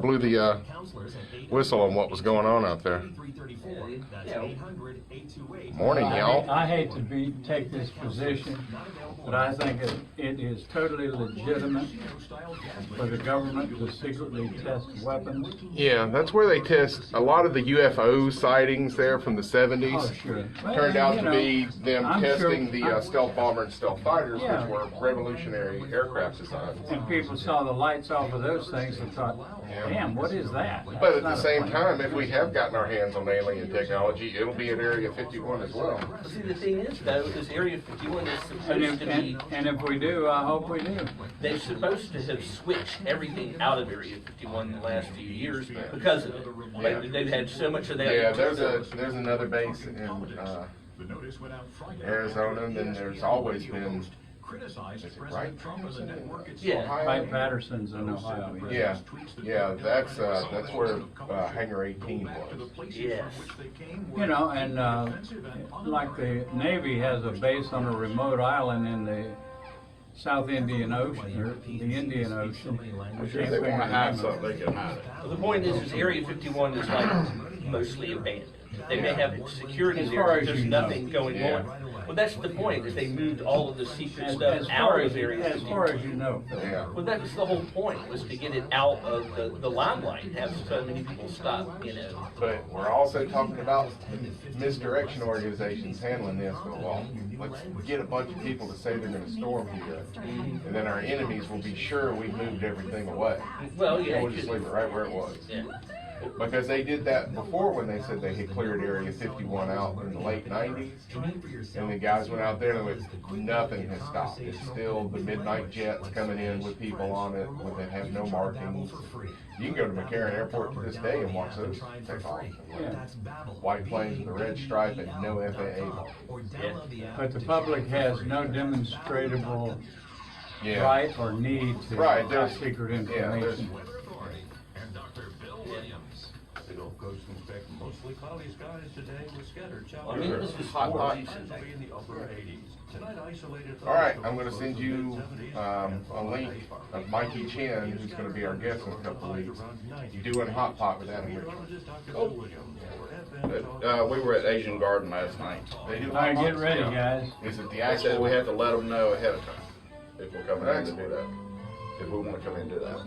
blew the whistle on what was going on out there. Morning, y'all. I hate to take this position, but I think it is totally legitimate for the government to secretly test weapons. Yeah, that's where they test a lot of the UFO sightings there from the 70s. Oh, sure. Turned out to be them I'm testing sure, the stealth bomber and stealth fighters, Yeah. which were revolutionary aircraft designs. And people saw the lights off of those things and thought, damn, what is that? But at That's the not a same plane. time, if we have gotten our hands on alien technology, it'll be at Area 51 as well. See, the thing is, though, is Area 51 is supposed to be, And if we do, I hope we do. they're supposed to have switched everything out of Area 51 in the last few years because of it. They've had so much of that. Yeah, there's another base in Arizona, and then there's always been, is it Wright Patterson in Yeah. Ohio? Wright Patterson's in Ohio. Yeah, that's where Hangar 18 was. Yes. You know, and like the Navy has a base on a remote island in the South Indian Ocean, or the Indian Ocean. I'm sure if they want to hide something, they can hide it. Well, the point is Area 51 is like mostly abandoned. They may have security As there, far but as there's you know. nothing going Yeah. on. Well, that's the point, is they moved all of the secret stuff As out far of as, Area as 51. far as you know, Phil. Yeah. Well, that's the whole point, was to get it out of the limelight and have so many people stop, you know. But we're also talking about misdirection organizations handling this. Well, let's get a bunch of people to say they're going to storm here, and then our enemies will be sure we moved everything away. Well, yeah. And we'll just leave it right where it was. Yeah. Because they did that before when they said they had cleared Area 51 out in the late 90s. And the guys went out there and went, nothing has stopped. It's still the midnight jets coming in with people on it that have no markings. You can go to McCarran Airport to this day and watch those take off. Yeah. White planes with a red stripe and no FAA markings. But the public has no demonstrable Yeah. right or need to Right, have there's- secret yeah, there's- information. And Dr. Bill Williams. The Gulf Coast will expect mostly cloudy skies today with scattered Well, I mean, showers. this is Hot, hot. Highs will be in the upper 80s. Tonight, isolated. All right, I'm going to send you a link of Mikey Chen, who's going to be our guest in a couple of weeks. You doing hot pot with Adam Richards? We were at Asian Garden last night. They do All hot right, get pots? ready, guys. Is it the They actual? said we had to let them know ahead of time if we're coming in to do that. If we want to come in and do that.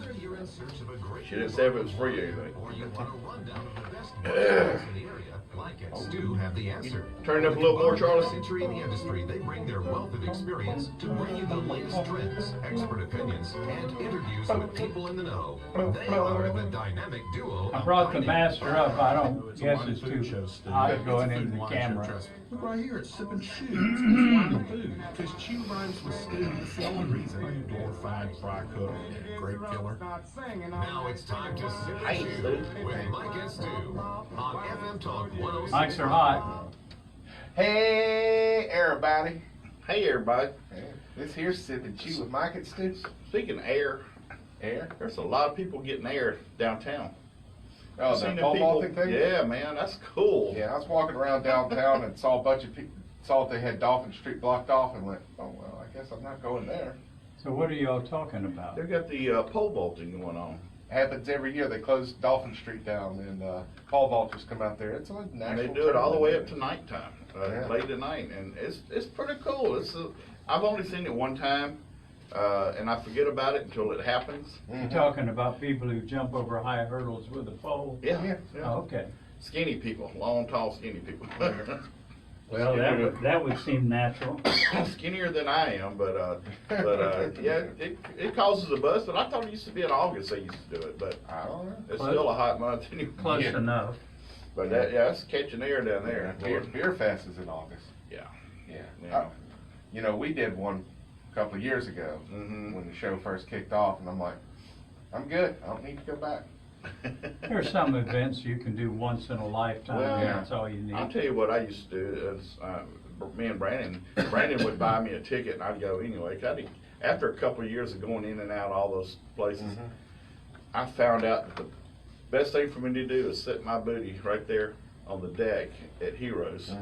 She didn't say if it was free or anything. Or you want a rundown of the best businesses in the area, Mike and Stu have the answer. Turn it up a little more, Charlie. Century in the industry, they bring their wealth of experience to bring you the latest trends, expert opinions, and interviews with people in the know. They are the dynamic duo. I brought the master up. I don't guess it's too hot going into the camera. Look right here, it's sipping shoes. It's flying food. Because chew rhymes with stew. That's the only reason. Glorified fry cook, grape killer. Now it's time to sip and chew with Mike and Stu on FM Talk 106. Mics are hot. Hey, everybody. Hey, everybody. This here's Sip and Chew with Mike and Stu. Speaking of air, there's a lot of people getting air downtown. Oh, Seen the them pole people- vaulting thing? Yeah, man, that's cool. Yeah, I was walking around downtown and saw a bunch of people, saw they had Dolphin Street blocked off and went, oh, well, I guess I'm not going there. So what are y'all talking about? They got the pole vaulting going on. Happens every year. They close Dolphin Street down and pole vaulters come out there. It's a And natural they do it all the way up tournament. to nighttime, Yeah. late at night, and it's pretty cool. I've only seen it one time, and I forget about it until it happens. You're talking about people who jump over high hurdles with a pole? Yeah, Oh, okay. Skinny people, long, tall, skinny people. Well, that would seem natural. Skinnier than I am, but yeah, it causes a buzz. But I thought it used to be in August they used to do it, but I don't know. it's still a hot month anyway. Close Yeah. enough. But that's catching air down there. Beer Fest is in August. Yeah. Yeah. Yeah. You know, we did one a couple of years ago Mhm. when the show first kicked off, and I'm like, I'm good. I don't need to go back. There are some events you can do once in a lifetime, Well, and that's all you need. I'll tell you what I used to do is me and Brandon would buy me a ticket and I'd go anyway. 'Cause after a couple of years of going in and out all those places, I found out that the best thing for me to do is set my booty right there on the deck at Heroes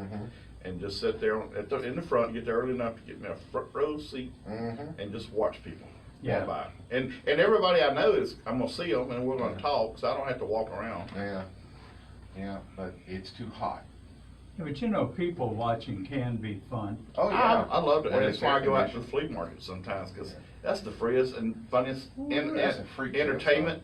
and just sit there in the front, get there early enough to get me a front row seat and just watch people. Yeah. By. And everybody I know is, I'm gonna see them and we're gonna talk, so I don't have to walk around. Yeah, yeah, but it's too hot. Yeah, but you know, people watching can be fun. Oh, yeah. I love it, When and it's that's why I go out to air the flea market sometimes, because that's the freest and funniest that's a freak show, entertainment.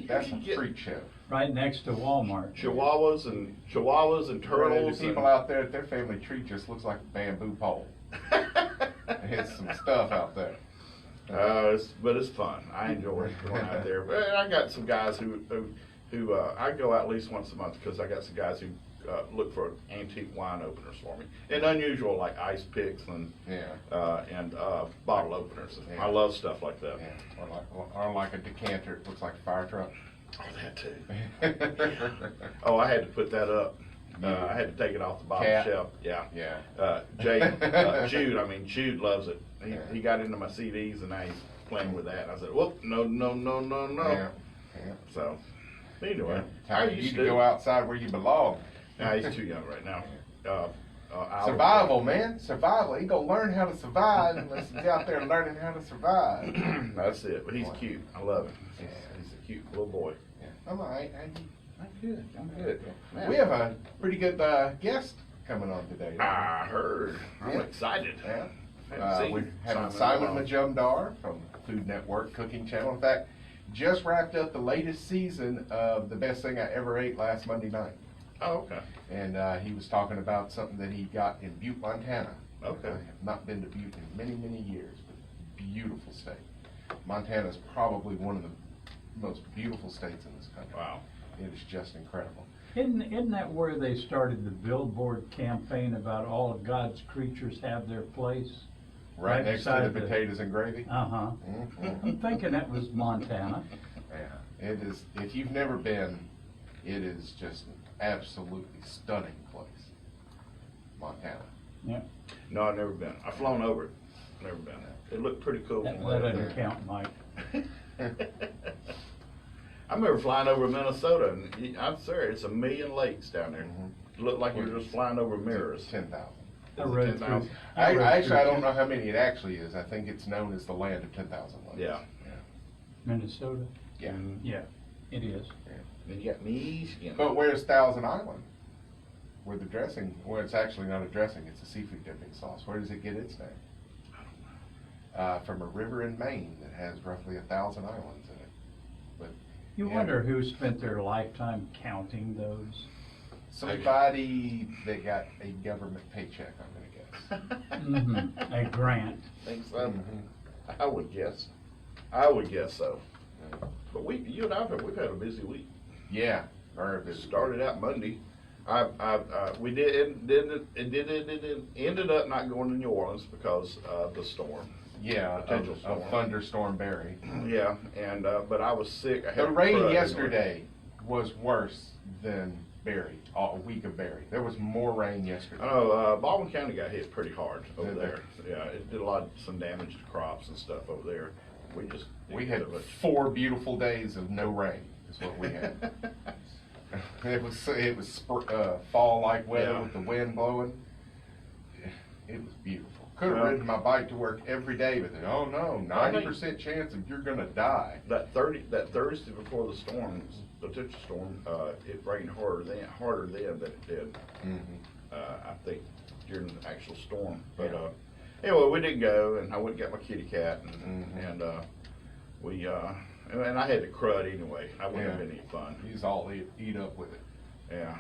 That's You a get freak show. Right next to Walmart. Chihuahuas and turtles. The people out there at their family tree just looks like a bamboo pole. There's some stuff out there. But it's fun. I enjoy going out there. But I got some guys who I go out at least once a month because I got some guys who look for antique wine openers for me, and unusual like ice picks and bottle openers. Yeah. I love stuff like that. Yeah. Or like a decanter. It looks like a fire truck. Oh, that too. Oh, I had to put that up. I had to take it off the bottom Cat. shelf. Yeah. Yeah. Jude loves it. He got into my CDs and now he's playing with that. I said, whoop, no. Yeah. Yeah. So, anyway, Time for you to go outside where you belong. Nah, he's too young right now. Survival, man. Survival. He gonna learn how to survive unless he's out there learning how to survive. That's it. But he's cute. I love him. He's a cute little boy. Yeah. I'm all right. I'm good. I'm good. Man. We have a pretty good guest coming on today. I heard. I'm excited. Yeah. Haven't seen We're having Simon Simon Majumdar from Food Network Cooking Channel. In fact, just wrapped up the latest season of The Best Thing I Ever Ate last Monday night. Oh, okay. And he was talking about something that he got in Butte, Montana. Okay. I have not been to Butte in many, many years, but beautiful state. Montana is probably one of the most beautiful states in this country. Wow. It is just incredible. Isn't that where they started the billboard campaign about all of God's creatures have their place? Right next to the beside potatoes and gravy. Uh-huh. Mhm. I'm thinking that was Montana. Yeah, it is. If you've never been, it is just an absolutely stunning place. Montana. Yeah. No, I've never been. I've flown over it. Never been. It looked pretty cool. That from way up doesn't there. count, Mike. I remember flying over Minnesota, and I'm serious, it's 1 million lakes down there. Mhm. It looked like you were just flying over mirrors. 10,000. I Is it rode 10,000? through. Actually, I don't know how many it actually is. I think it's known as the land of 10,000 lakes. Yeah. Minnesota? Yeah. Yeah, it is. Then you got Michigan. But where's Thousand Island? Where the dressing, well, it's actually not a dressing, it's a seafood dipping sauce. Where does it get its name? From a river in Maine that has roughly 1,000 islands in it. But You yeah, wonder who spent their lifetime counting those. somebody that got a government paycheck, I'm gonna guess. A grant. Think so? Mhm. I would guess. I would guess so. But you and we've had a busy week. Yeah, very It busy. started out Monday. We ended up not going to New Orleans because of the storm. Yeah, Potential a storm. thunderstorm Barry. Yeah, and but I was sick. I had The a rain crud yesterday was worse than Barry, a week of Barry. There was more rain yesterday. I know Baldwin County got hit pretty hard over Did there. Yeah, it did some damage to crops and stuff over there. We just We didn't had get much. 4 beautiful days of no rain, is what we had. It was fall-like weather Yeah. with the wind blowing. It was beautiful. Could have Well- ridden my bike to work every day, but then, oh no, 90% chance of you're gonna die. That Thursday before the storm, the potential storm, it rained harder than it did. I think during the actual storm. But anyway, we didn't go, and I went and got my kitty cat, and and I had the crud anyway. I wouldn't have been any fun. He's all eat up with it. Yeah.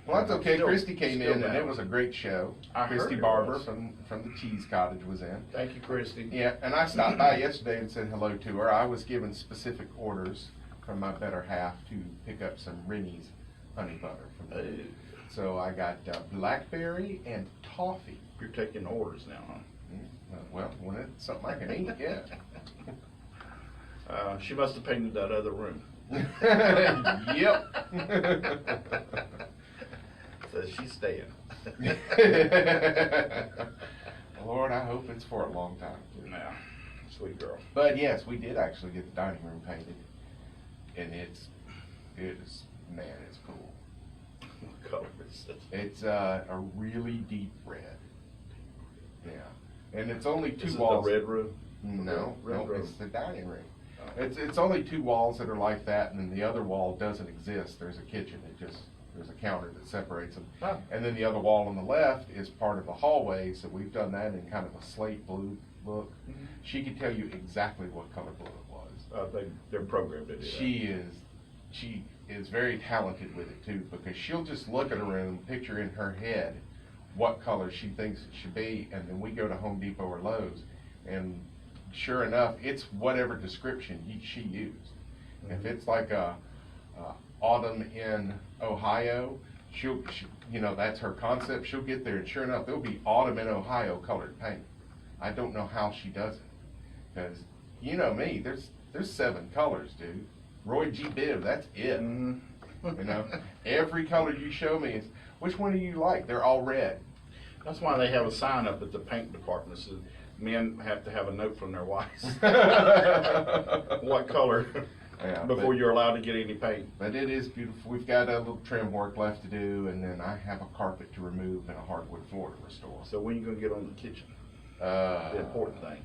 Well, that's okay. Still- Christy came still in, and down. it was a great show. I heard Christy it Barber was. from the Cheese Cottage was in. Thank you, Christy. Yeah, and I stopped by yesterday and said hello to her. I was given specific orders from my better half to pick up some Rennie's honey butter from her. So I got blackberry and toffee. You're taking orders now, huh? Well, when it's something I can eat, yeah. She must have painted that other room. Yep. Says she's staying. Lord, I hope it's for a long time. Nah, sweet girl. But yes, we did actually get the dining room painted, and it is, man, it's cool. What color is it? It's a really deep red. Yeah, and it's only 2 This is walls. the red room? No, Red no, room. it's the dining room. It's only 2 walls that are like that, and then the other wall doesn't exist. There's a kitchen, there's a counter that separates them. Oh. And then the other wall on the left is part of the hallway, so we've done that in kind of a slate blue look. Mm-hmm. She could tell you exactly what color blue it was. They're programmed to do that. She is very talented with it too, because she'll just look at a room, picture in her head what color she thinks it should be, and then we go to Home Depot or Lowe's, and sure enough, it's whatever description she used. If it's like a autumn in Ohio, she, that's her concept. She'll get there, and sure enough, there'll be autumn in Ohio colored paint. I don't know how she does it, because you know me, there's 7 colors, dude. Roy G. Biv, that's it. Every color you show me is, which one do you like? They're all red. That's why they have a sign up at the paint department that says men have to have a note from their wives. What color? Yeah, before you're allowed to get any paint. But it is beautiful. We've got a little trim work left to do, and then I have a carpet to remove and a hardwood floor to restore. So when you gonna get on the kitchen? The important thing.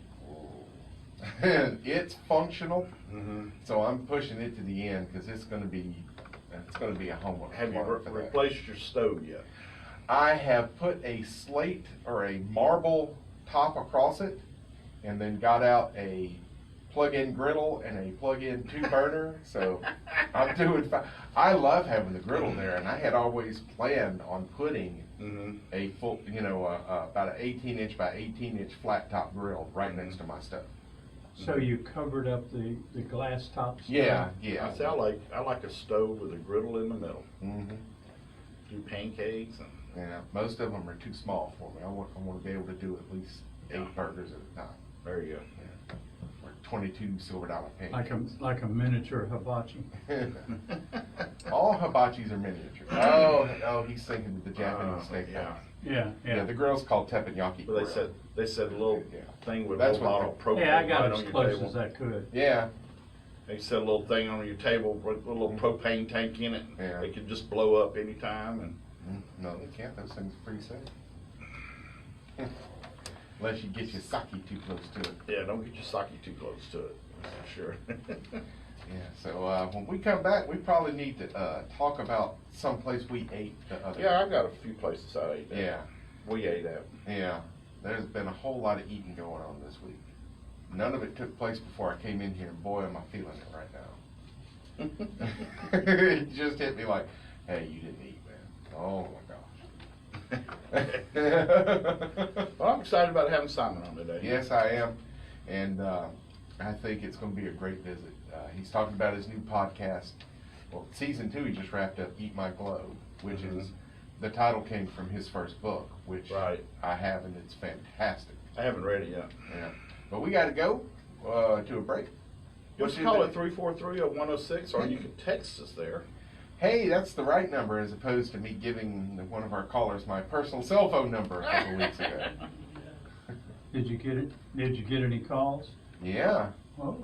And it's functional, Mm-hmm. so I'm pushing it to the end because it's going to be a homework. Have you for that. replaced your stove yet? I have put a slate or a marble top across it, and then got out a plug-in griddle and a plug-in 2-burner. So I'm doing fine. I love having the griddle there, and I had always planned on putting a full, about an 18-inch by 18-inch flat top grill right next to my stove. So you covered up the glass top stuff? Yeah. I say I like a stove with a griddle in the middle. Mm-hmm. Do pancakes and. Yeah, most of them are too small for me. I want to be able to do at least 8 burgers at a time. There you Yeah. Or 22 silver dollar pancakes. Like a miniature hibachi. All hibachis are miniature. Oh, he's thinking of the Japanese steakhouse. yeah. Yeah. The grill's called teppanyaki But grill. they said a little Yeah. thing with a That's little what bottle of propane Yeah, I got right as on your close table. as I could. Yeah. They said a little thing on your table with a little propane tank in it. Yeah. It could just blow up anytime and. No, they can't. Those things are pretty safe. Unless you get your sake too close to it. Yeah, don't get your sake too close to it, for sure. Yeah, so when we come back, we probably need to talk about someplace we ate the other Yeah, I've got a few places I ate at. Yeah. We ate at. Yeah, there's been a whole lot of eating going on this week. None of it took place before I came in here, and boy, am I feeling it right now. It just hit me like, hey, you didn't eat, man. Oh my gosh. Well, I'm excited about having Simon on today. Yes, I am, and I think it's going to be a great visit. He's talking about his new podcast. Well, season 2 he just wrapped up, Eat My Globe, which is, the title came from his first book, which Right. I have, and it's fantastic. I haven't read it yet. Yeah, but we got to go to a break. Just call it 343-0106, or you can text us there. Hey, that's the right number, as opposed to me giving one of our callers my personal cell phone number a couple weeks ago. Did you get it? Did you get any calls? Yeah. Oh.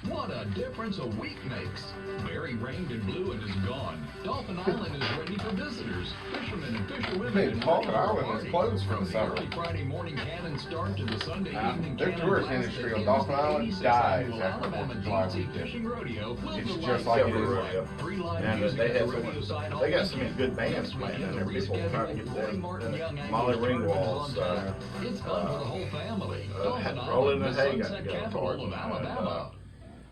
What a difference a week makes. Barry rained and blew and is gone. Dolphin Island is ready for visitors. Fishermen and fisherwomen Hey, get Dolphin ready for a Island is party. closed for From the the summer. early Friday morning cannon start to the Sunday evening Their cannon tourist blast, industry the on Dolphin Island 86th dies annual after Alabama 4th of July Deep Sea weekend. Fishing Rodeo fills It's the just lights like up it is. rodeo. Free live And music they at the had rodeo site they all got some weekend. good bands Next playing weekend, there. the People trying to get rescheduled them. Floyd Martin Young Molly Annual Ringwald's, Tournament is on tap. It's fun for the whole family. Dolphin Roland Island, and the Hay got sunset together capital for it. of And, Alabama.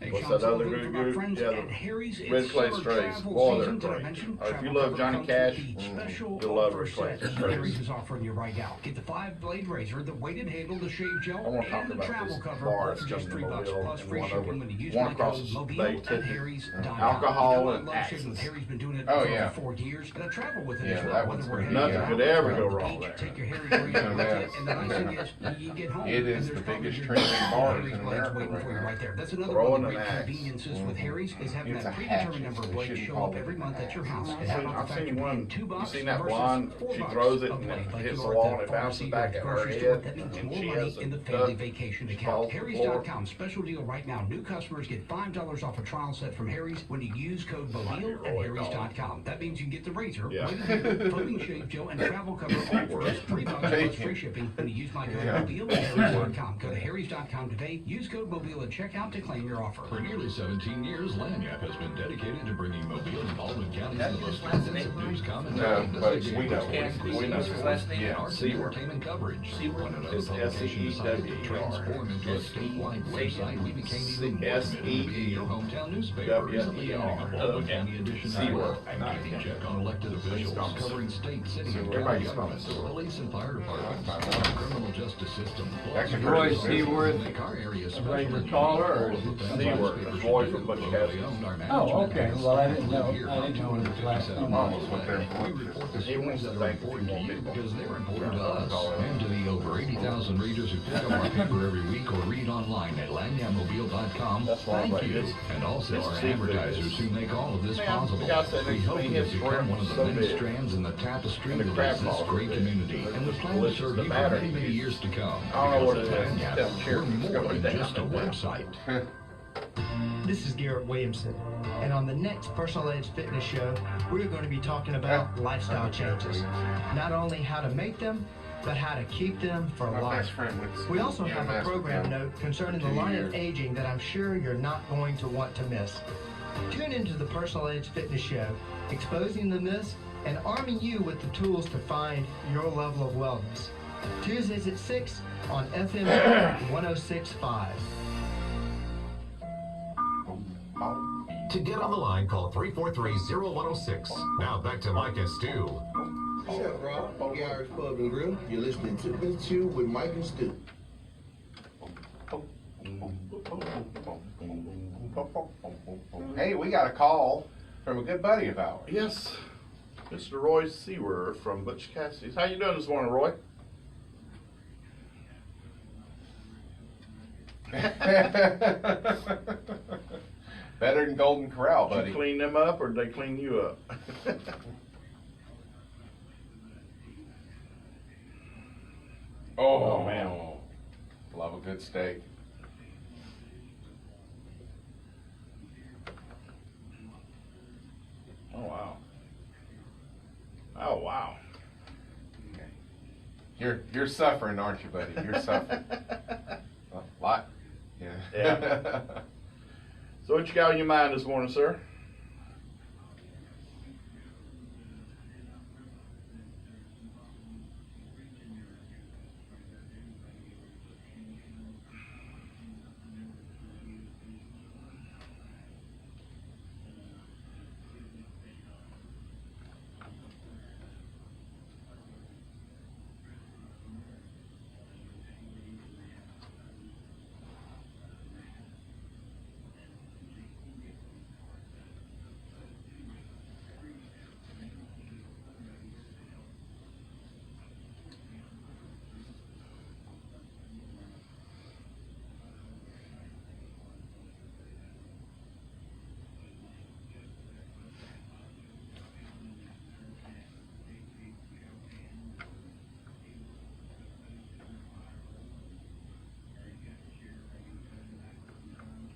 what's that other group? Yeah, the Red Clay Strays. Boy, they're great. If you love Johnny Cash, you'll love Red Clay Strays. Harry's is offering you right now. Get the 5-blade razor, the weighted handle, the shave gel, I want to talk and the about travel this cover. bar all that's for just coming to $3 Mobile plus and free one shipping over, when you use one my across code the Mobile bay at ticket, Harry's. alcohol and Shaving. access. Harry's been doing it Oh, for yeah. over 4 years, and I travel with it Yeah, as well. that Whether one's we're gonna heading be, Nothing out could ever to go the wrong beach, there. Take your Harry's razor with you, and the nice thing is, you get home. It is and there's the probably biggest your trending bars Harry's in blades America waiting right for you now. right there. That's another Throwing one the an great axe. conveniences with Harry's is having It's that a predetermined hatchet, number so of we blades shouldn't show call up it every an month at your axe. house. And I've have seen, it I've perfect seen you one, paying $2 you seen that versus blonde, she $4 throws it a and blade it like hits you the are at wall that and it bounces pharmacy or back the at her grocery store. head. That means And more she money has in the a family duck, vacation she account. falls to the floor. Harry's.com special deal right now. New customers get $5 off a trial set from Harry's when you use code Mobile at Harry's.com. That means you can get the razor, Yeah. foaming shave gel, and travel cover all for just $3 plus free shipping when you use my code Mobile at Harry's.com. Go to Harry's.com today. Use code Mobile at checkout to claim your offer. For nearly 17 years, Lanyap has been dedicated to bringing Mobile and Baldwin counties That the most his last comprehensive name? news, comment, No, and but investigative we know. reporting, We know. news, His last name? Yeah. arts and Seewer. entertainment coverage. Seewer? When another It's publication decided to S-E-W-E-R. transform into a statewide website, we became even more committed to being your hometown newspaper. Recently W-E-R. adding a Baldwin County edition Seewer. and keeping check on elected officials covering state, city, and Everybody's county governments, from Sewer. police and fire departments, the criminal justice system. Actually, Roy pretty Seaworth, Make our area is special Ray the and caller, or unique. is it Seawer, that's Roy from Butch, Cassidy. Oh, okay. Well, I didn't know his last name. Almost went there for We report the He wants stories to that are thank important to people. you because they're important to us. And to the over 80,000 readers who pick up our paper every week or read online at lanyammobile.com, That's why I'm thank like you. this. And also This our is big advertisers business. who make all of this Man, possible. the guy said We next to hope me, you his have become shrimp one of the so many big. strands in the tapestry And the that crab is this balls are great big. community. They're And we just plan to delicious. serve The you for battery many, many piece. years to come. I don't know what Because it at is. Lanyap, Tell we're Cherokee it's more going than down. just a website. This is Garrett Williamson, and on the next Personal Edge Fitness Show, we're going to be talking about lifestyle changes. Not only how to make them, but how to keep them for My life. best friend went to We also have a EMS program with him note concerning the 2 line years. of aging that I'm sure you're not going to want to miss. Tune into the Personal Edge Fitness Show, exposing the myths and arming you with the tools to find your level of wellness. Tuesdays at 6 on FM 106.5. To get on the line, call 343-0106. Now back to Mike and Stu. What's up, Rob? The Irish Pub and Grill. You're listening to The Chew with Mike and Stu. Hey, we got a call from a good buddy of ours. Yes, Mr. Roy Seewer from Butch Cassidy's. How you doing this morning, Roy? Better than Golden Corral, Did you buddy. clean them up or did they clean you up? Oh, Oh, man. Love a good steak. Oh, wow. Oh, wow. You're suffering, aren't you, buddy? You're suffering. A lot. Yeah. Yeah. So what you got on your mind this morning, sir?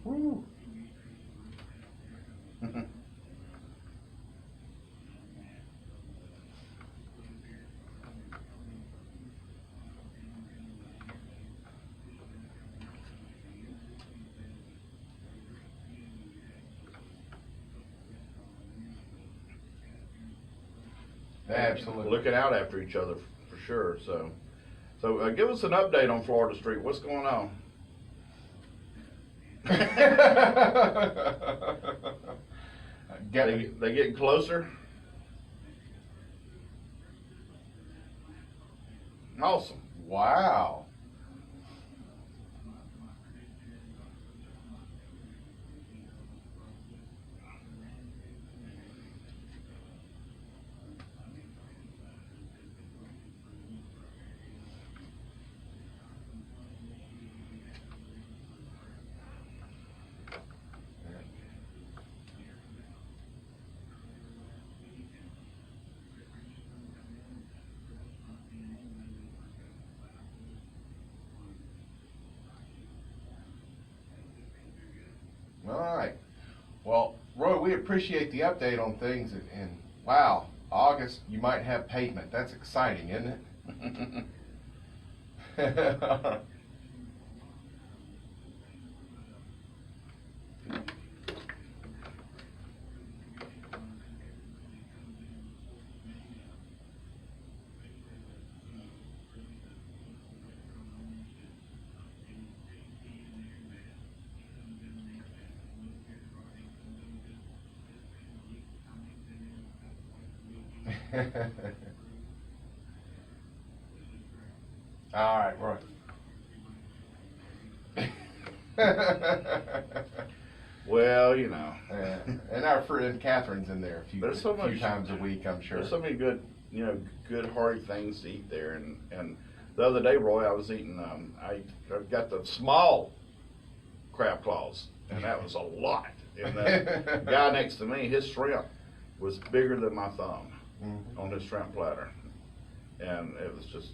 Woo. Absolutely. Looking out after each other for sure. So give us an update on Florida Street. What's going on? They getting closer? Awesome. Wow. Well, Roy, we appreciate the update on things, and wow, August, you might have pavement. That's exciting, isn't it? All right, Roy. Well, you know. Yeah. And our friend Catherine's in there a few There's so much, times a week, I'm sure. There's so many good, good hearty things to eat there. And the other day, Roy, I was eating, I got the small crab claws, and that was a lot. And the guy next to me, his shrimp was bigger than my thumb on his shrimp platter. And it was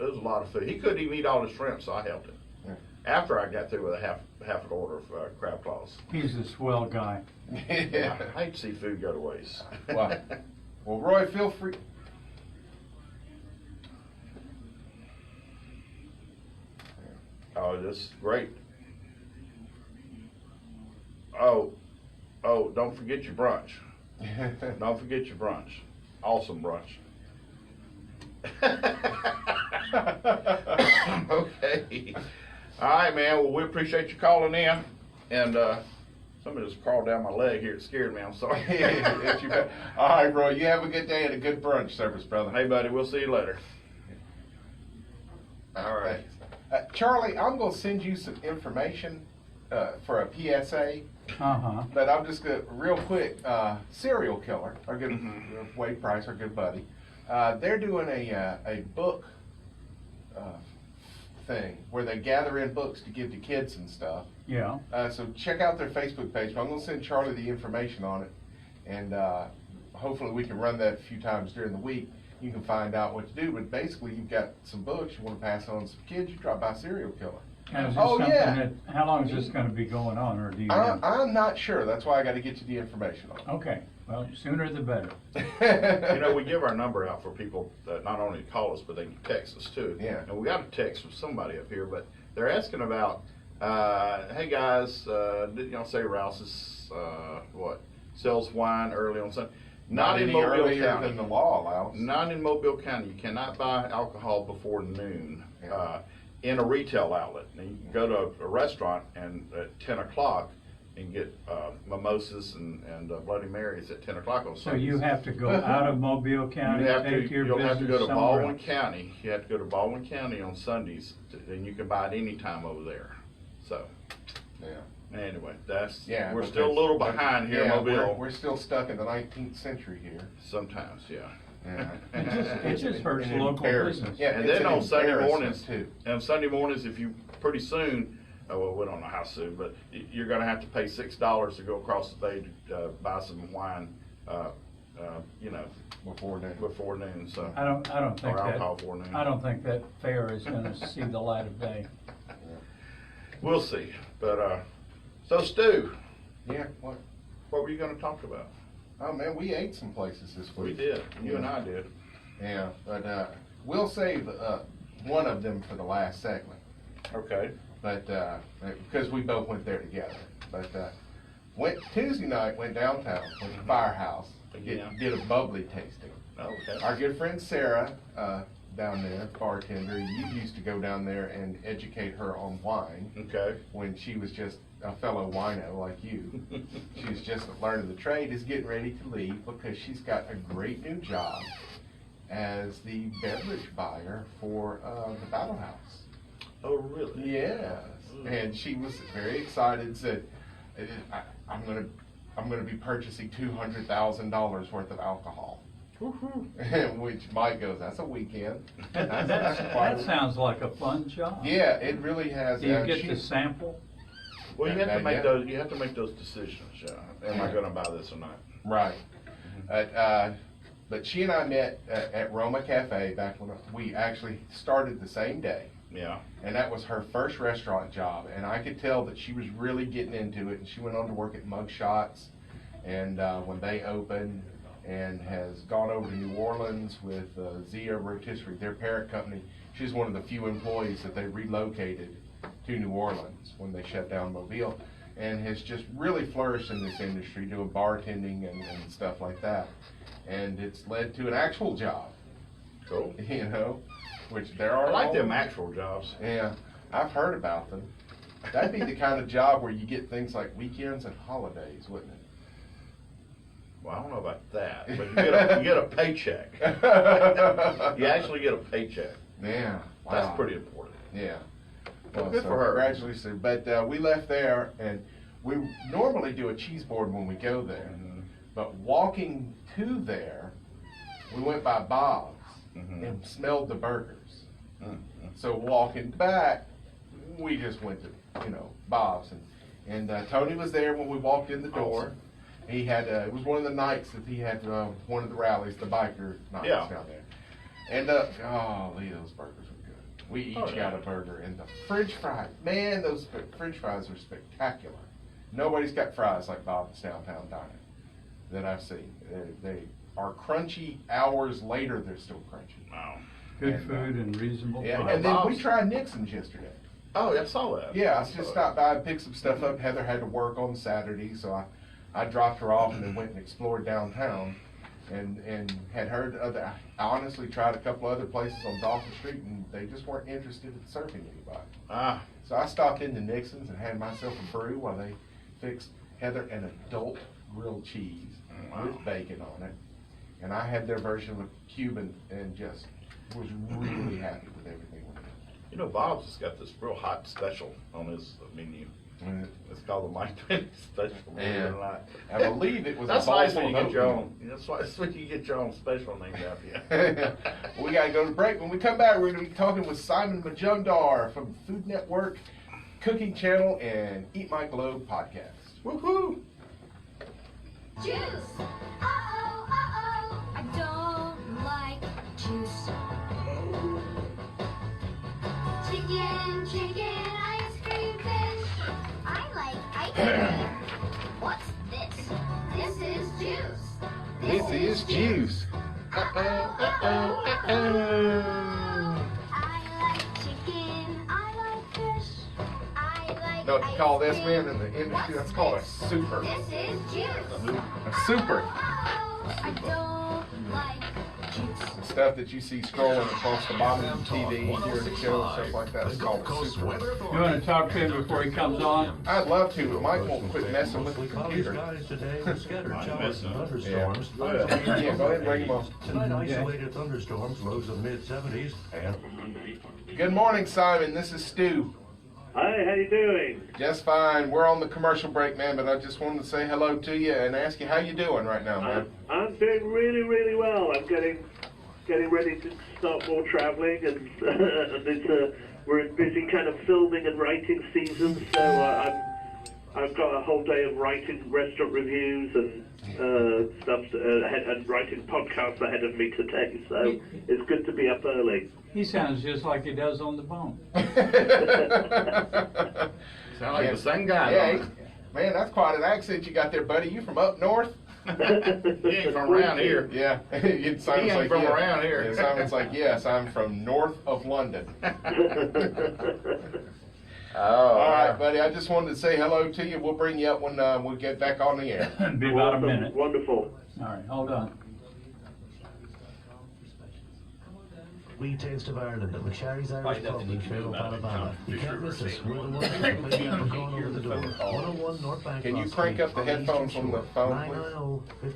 a lot of food. He couldn't even eat all the shrimp, so I helped him. Yeah. After I got through with a half an order of crab claws. He's a swell guy. I hate to see food go to waste. Well, Roy, feel free. Oh, this is great. Oh, don't forget your brunch. Don't forget your brunch. Awesome brunch. Okay. All right, man. Well, we appreciate you calling in. And somebody just crawled down my leg here. It scared me. I'm sorry. All right, Roy. You have a good day and a good brunch service, brother. Hey, buddy. We'll see you later. All right. Charlie, I'm going to send you some information for a PSA. But I'm just going to, real quick, Serial Killer, our good Wade Price, our good buddy. They're doing a book thing where they gather in books to give to kids and stuff. Yeah. So check out their Facebook page. I'm going to send Charlie the information on it, and hopefully we can run that a few times during the week. You can find out what to do, but basically you've got some books you want to pass on to some kids, you drop by Serial Killer. And is this something how long is this going to be going on, or do you know? I'm not sure. That's why I got to get you the information on it. Okay. Well, sooner the better. We give our number out for people that not only call us, but they can text us too. Yeah. And we got a text from somebody up here, but they're asking about, hey guys, say Rouse's, sells wine early on Sunday. Not in any Mobile earlier County. than the law allows. Not in Mobile County. You cannot buy alcohol before noon in a retail outlet. Now, you can go to a restaurant and at 10 o'clock and get mimosas and Bloody Marys at 10 o'clock on Sundays. So you have to go out of Mobile County, You'll have to go to Baldwin else. County. You have to go to Baldwin County on Sundays, and you can buy it any time over there. So, anyway, we're still a little behind here in Mobile. We're still stuck in the 19th century here. Sometimes, It just hurts local business. Yeah, and then on Sunday mornings too. And Sunday mornings, if you pretty soon, well, we don't know how soon, but you're going to have to pay $6 to go across the bay to buy some wine. Before noon. So I don't think or alcohol before noon. I don't think that fair is going to see the light of day. We'll see. But so Stu. Yeah. What were you going to talk about? Oh man, we ate some places this week. We did. You and I did. Yeah, but we'll save one of them for the last segment. Okay. But because we both went there together. But Tuesday night, went downtown, went to Firehouse, did a bubbly tasting. Okay. Our good friend Sarah down there, bartender, you used to go down there and educate her on wine. Okay. When she was just a fellow wino like you. She was just learning the trade, is getting ready to leave because she's got a great new job as the beverage buyer for the Battle House. Oh, really? Yes. And she was very excited, said, I'm gonna be purchasing $200,000 worth of alcohol. Which Mike goes, that's a weekend. That sounds like a fun job. Yeah, it really has. Do you get to sample? Well, you have to make those. You have to make those decisions. Am I going to buy this or not? Right. But she and I met at Roma Cafe back when we actually started the same day. Yeah. And that was her first restaurant job, and I could tell that she was really getting into it, and she went on to work at Mug Shots, and when they opened, and has gone over to New Orleans with Zia Rotisserie, their parent company. She's one of the few employees that they relocated to New Orleans when they shut down Mobile, and has just really flourished in this industry, doing bartending and stuff like that. And it's led to an actual job. Cool. You know, which there are. I like them actual jobs. Yeah, I've heard about them. That'd be the kind of job where you get things like weekends and holidays, wouldn't it? Well, I don't know about that, but you get a paycheck. You actually get a paycheck. Yeah, wow. That's pretty important. Yeah. Well, good for her. Congratulations. But we left there, and we normally do a cheese board when we go there. Mm-hmm. But walking to there, we went by Bob's and smelled the burgers. So walking back, we just went to, Bob's. And Tony was there when we walked in the door. He had, it was one of the nights that he had one of the rallies, the biker nights down there. And, golly, those burgers were good. We each got a burger. And the French fries, man, those French fries are spectacular. Nobody's got fries like Bob's Downtown Dining that I've seen. They are crunchy hours later, they're still crunchy. Wow. Good food and reasonable price. And then we tried Nixon's yesterday. Oh, I saw that. Yeah, I just stopped by and picked some stuff up. Heather had to work on Saturday, so I dropped her off and then went and explored downtown and had heard I honestly tried a couple other places on Dolphin Street, and they just weren't interested in serving anybody. So I stopped into Nixon's and had myself a brew while they fixed Heather an adult grilled cheese with bacon on it. And I had their version of Cuban and just was really happy with everything. Bob's has got this real hot special on his menu. It's called the Mike Penny Special. And I believe it was That's a bowl nice when full you of get your oatmeal. own. That's when you get your own special named after you. We got to go to break. When we come back, we're going to be talking with Simon Majumdar from Food Network, Cooking Channel, and Eat My Globe podcast. Woohoo! Juice! Uh-oh, I don't like juice. Chicken, ice cream, fish. I like ice cream. What's this? This is juice. This is juice. I like chicken, I like fish. I like Know what you call this, man, in the industry? That's called a super. This is juice. A super. I don't like juice. The stuff that you see scrolling across the bottom of the TV during the show and stuff like that is called a super. You want to talk to him before he comes on? I'd love to, but Mike won't quit messing with the computer. Today with scattered showers and thunderstorms. Yeah, go ahead and bring him on. Tonight, isolated thunderstorms, lows of mid-70s, and Good morning, Simon. This is Stu. Hi, how you doing? Just fine. We're on the commercial break, man, but I just wanted to say hello to you and ask you how you doing right now, man. I'm doing really, really well. I'm getting ready to start more traveling, and we're in busy kind of filming and writing season, so I've got a whole day of writing restaurant reviews and stuff ahead, and writing podcasts ahead of me today, so it's good to be up early. He sounds just like he does on the phone. Sound like the same guy. Yeah, man, that's quite an accent you got there, buddy. You from up north? He ain't from around here. Yeah. He ain't from around here. Yeah, Simon's like, yes, I'm from north of London. All right, buddy. I just wanted to say hello to you. We'll bring you up when we get back on the air. Be about a minute. Wonderful. All right, hold on. We Taste of Ireland at McSharry's Irish Probably Pub nothing in you can do Fairville, about it. Alabama. You can't miss us. We're the ones that maybe have gone over the door. 101 North Bank. Can you crank up the headphones on the phone, please?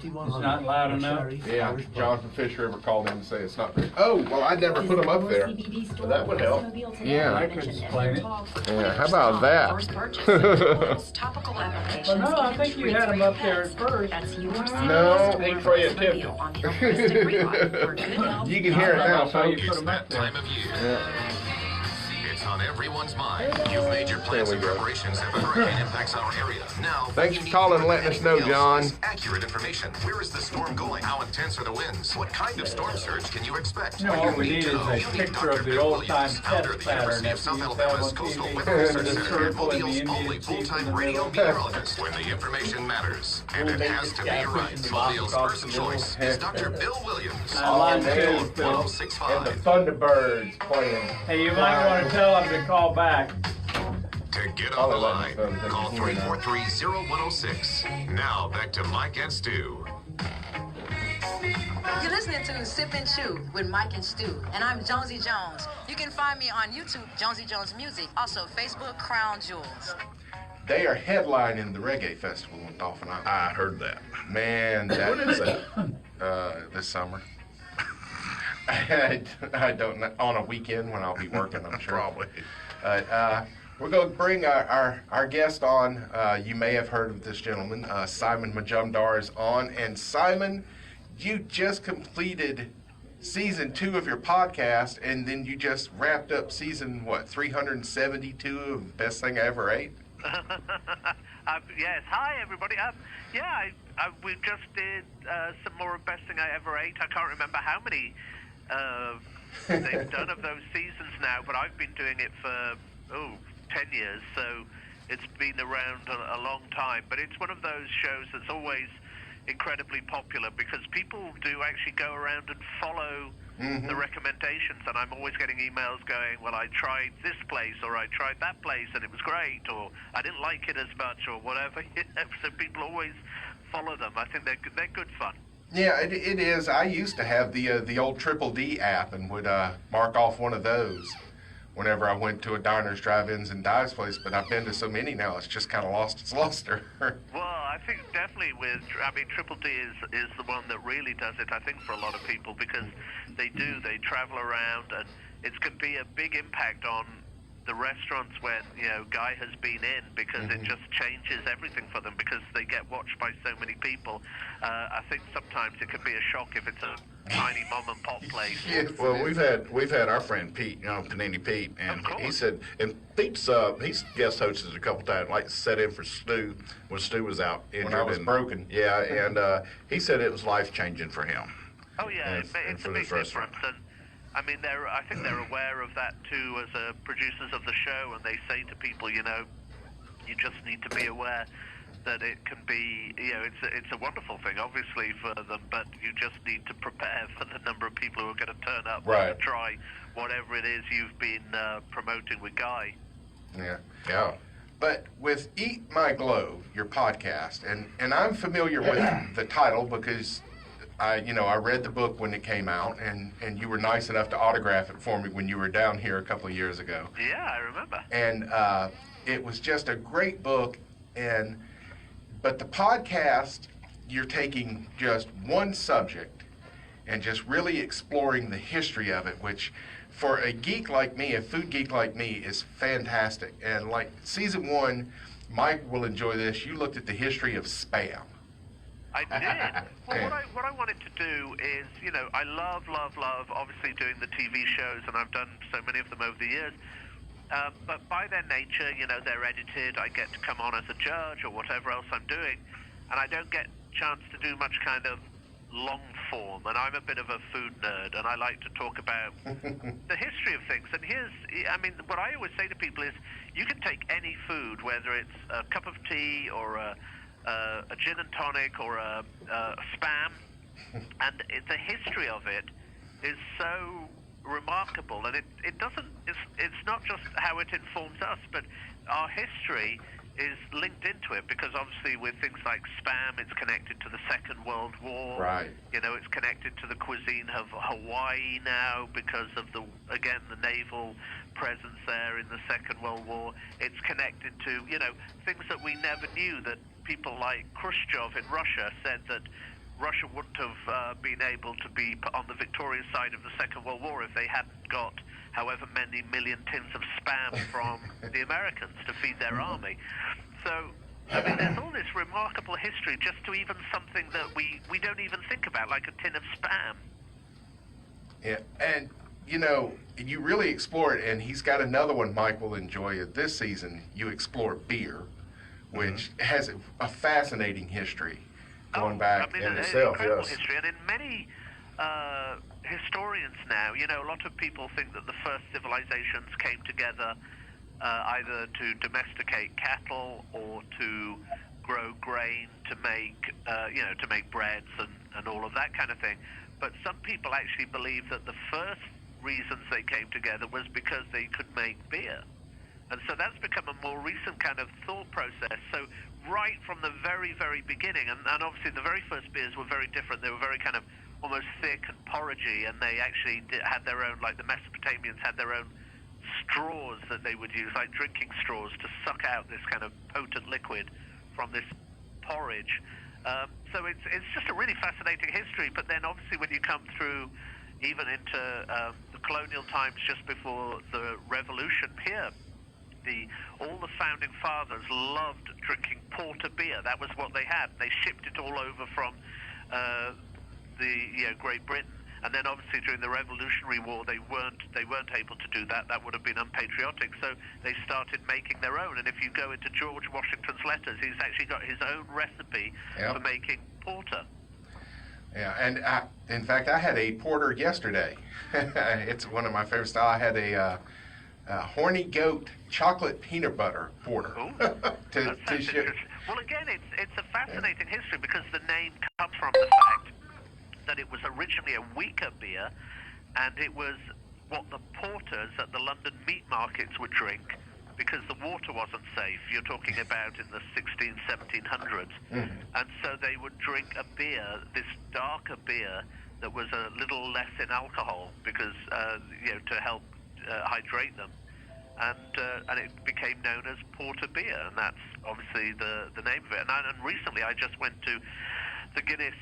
990-5100. It's not loud enough? Yeah, Jonathan Fisher ever called in to say it's not very... Oh, well, I never put them up there. Well, that would help. Yeah. I could explain it. Yeah, how about that? Well, no, I think you had them up there at first. No. Ain't for you, Tim. You can hear it now, That's how you folks. put them up there. Time of year. Yeah. It's on every everyone's mind. You've made your plans and preparations if a hurricane impacts our area. Now, Thanks for calling and letting us know, John. Accurate information. Where is the storm going? How intense are the winds? What kind of storm surge can you expect? You know, all we need is a picture of the old-time test pattern that we used to have on TV. The circle in the Indian Chief in the middle. When the information matters, and it has to be right. Mobile's first choice is Dr. Bill Williams. Line 2, Phil. 1065. And the Thunderbirds playing. Hey, you might want to tell them to call back. To get on the line, call 343-0106. Now back to Mike and Stu. You're listening to Sip and Chew with Mike and Stu, and I'm Jonesy Jones. You can find me on YouTube, Jonesy Jones Music, also Facebook, Crown Jewels. They are headlining the reggae festival on Dolphin Island. I heard that. Man, When is that? This summer. I don't know. On a weekend when I'll be working, I'm sure. Probably. We're going to bring our guest on. You may have heard of this gentleman. Simon Majumdar is on. And Simon, you just completed season 2 of your podcast, and then you just wrapped up season, 372 of Best Thing I Ever Ate? Yes. Hi, everybody. We just did some more of Best Thing I Ever Ate. I can't remember how many they've done of those seasons now, but I've been doing it for 10 years, so it's been around a long time. But it's one of those shows that's always incredibly popular because people do actually go around and follow the recommendations, and I'm always getting emails going, well, I tried this place, or I tried that place, and it was great, or I didn't like it as much, or whatever. So people always follow them. I think they're good fun. Yeah, it is. I used to have the old Triple D app and would mark off one of those whenever I went to a diners, drive-ins, and dives place, but I've been to so many now, it's just kind of lost its luster. Well, I think definitely Triple D is the one that really does it, I think, for a lot of people, because they travel around, and it can be a big impact on the restaurants when, Guy has been in, because it just changes everything for them, because they get watched by so many people. I think sometimes it can be a shock if it's a tiny mom and pop place. Well, we've had our friend Pete, Panini Pete, and he said, and Pete's he's guest hosted a couple times, like set in for Stu when Stu was out injured. When I was broken. Yeah, and he said it was life changing for him. Oh yeah, it's a big difference, and I mean I think they're aware of that too as producers of the show, and they say to people, you just need to be aware that it can be, it's a wonderful thing, obviously, for them, but you just need to prepare for the number of people who are going to turn up and try whatever it is you've been promoting with Guy. Yeah. But with Eat My Glow, your podcast, and I'm familiar with the title because I read the book when it came out, and you were nice enough to autograph it for me when you were down here a couple of years ago. Yeah, I remember. And it was just a great book, but the podcast, you're taking just one subject and just really exploring the history of it, which for a geek like me, a food geek like me, is fantastic. And like season 1, Mike will enjoy this. You looked at the history of Spam. I did. Well, what I wanted to do is, I love, obviously, doing the TV shows, and I've done so many of them over the years. But by their nature, they're edited. I get to come on as a judge or whatever else I'm doing, and I don't get a chance to do much kind of long form. And I'm a bit of a food nerd, and I like to talk about the history of things. And what I always say to people is, you can take any food, whether it's a cup of tea or a gin and tonic or a Spam, and the history of it is so remarkable, and it's not just how it informs us, but our history is linked into it, because obviously with things like Spam, it's connected to the Second World War. Right. It's connected to the cuisine of Hawaii now because of the naval presence there in the Second World War. It's connected to, things that we never knew, that people like Khrushchev in Russia said that Russia wouldn't have been able to be on the victorious side of the Second World War if they hadn't got however many million tins of Spam from the Americans to feed their army. So, there's all this remarkable history just to even something that we don't even think about, like a tin of Spam. Yeah, and you know, you really explore it, and he's got another one Mike will enjoy it this season. You explore beer, which has a fascinating history going back in itself. Incredible history, and in many historians now, you know, a lot of people think that the first civilizations came together either to domesticate cattle or to grow grain to make, you know, to make breads and all of that kind of thing. But some people actually believe that the first reasons they came together was because they could make beer. And so that's become a more recent kind of thought process. So right from the very, very beginning, and obviously the very first beers were very different. They were very kind of almost thick and porridgey, and they actually had their own, like the Mesopotamians had their own straws that they would use, like drinking straws, to suck out this kind of potent liquid from this porridge. So it's just a really fascinating history. But then obviously when you come through even into the colonial times just before the revolution here, all the founding fathers loved drinking porter beer. That was what they had. They shipped it all over from Great Britain. And then obviously during the Revolutionary War, they weren't able to do that. That would have been unpatriotic. So they started making their own. And if you go into George Washington's letters, he's actually got his own recipe for making porter. Yeah, and in fact, I had a porter yesterday. It's one of my favorite style. I had a horny goat chocolate peanut butter porter. Well, again, it's a fascinating history because the name comes from the fact that it was originally a weaker beer, and it was what the porters at the London meat markets would drink because the water wasn't safe. You're talking about in the 1700s. And so they would drink a beer, this darker beer, that was a little less in alcohol because, to help hydrate them. And it became known as porter beer, and that's obviously the name of it. And recently I just went to the Guinness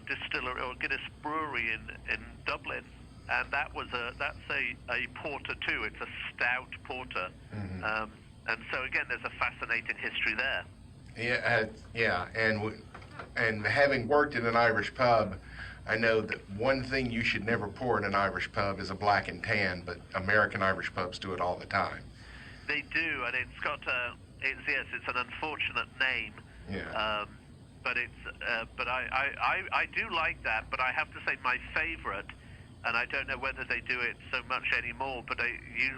distillery or Guinness brewery in Dublin, and that's a porter too. It's a stout porter, and so again, there's a fascinating history there. Yeah, and having worked in an Irish pub, I know that one thing you should never pour in an Irish pub is a black and tan, but American Irish pubs do it all the time. They do, and it's got it's an unfortunate name. Yeah. But I do like that. But I have to say my favorite, and I don't know whether they do it so much anymore, but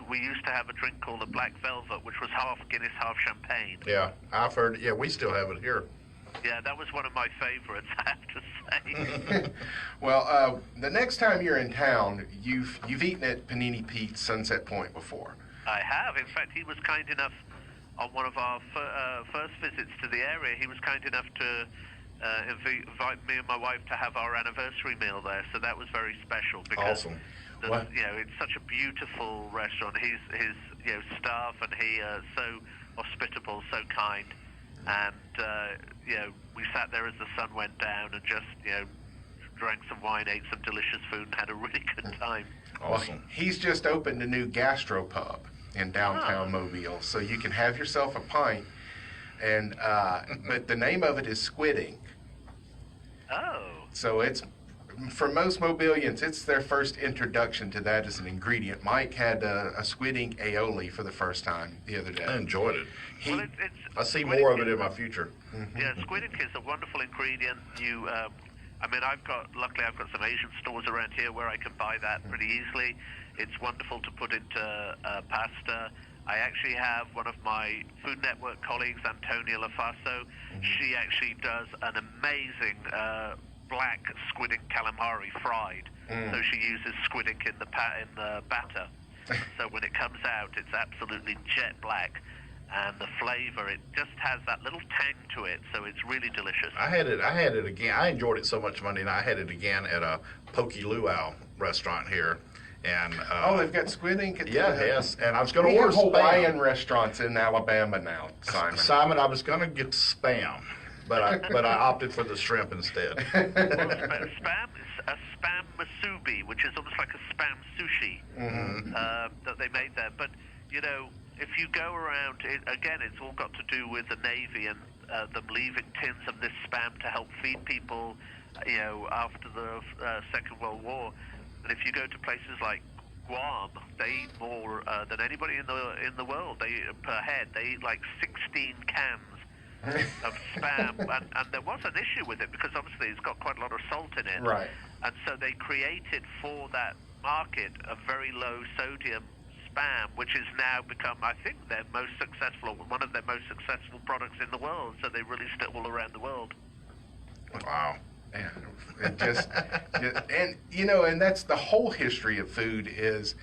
we used to have a drink called the Black Velvet, which was half Guinness, half champagne. Yeah, I've heard. Yeah, we still have it here. Yeah, that was one of my favorites, I have to say. Well, the next time you're in town, you've eaten at Panini Pete's Sunset Point before. I have. In fact, he was kind enough on one of our first visits to the area. He was kind enough to invite me and my wife to have our anniversary meal there. So that was very special because it's such a beautiful restaurant. His staff and he so hospitable, so kind. And we sat there as the sun went down and just drank some wine, ate some delicious food, and had a really good time. Awesome. Well, he's just opened a new gastropub in downtown Mobile, so you can have yourself a pint. And but the name of it is Squid Ink. Oh. So it's, for most Mobilians, it's their first introduction to that as an ingredient. Mike had a Squid Ink aioli for the first time the other day. I enjoyed it. I see Squid more Ink of it in my future. Yeah, Squid Ink is a wonderful ingredient. Luckily I've got some Asian stores around here where I can buy that pretty easily. It's wonderful to put into pasta. I actually have one of my Food Network colleagues, Antonia Lafaso. She actually does an amazing black squid ink calamari fried. So she uses squid ink in the batter. So when it comes out, it's absolutely jet black. And the flavor, it just has that little tang to it, so it's really delicious. I had it again. I enjoyed it so much Monday night. I had it again at a Poke Luau restaurant here. And they've got Squid Ink. Yes. And I was going to order Hawaiian Spam. Restaurants in Alabama now, Simon. Simon, I was going to get Spam, but I opted for the shrimp instead. Spam is a Spam masubi, which is almost like a Spam sushi that they made there. But if you go around, again, it's all got to do with the Navy and them leaving tins of this Spam to help feed people, after the Second World War. And if you go to places like Guam, they eat more than anybody in the world. They per head, they eat like 16 cans of spam, and there was an issue with it because obviously it's got quite a lot of salt in it. Right. And so they created for that market a very low sodium spam, which has now become, I think, their most successful, one of their most successful products in the world. So they released it all around the world. Wow. Man, it just, and you know, and that's the whole history of food, is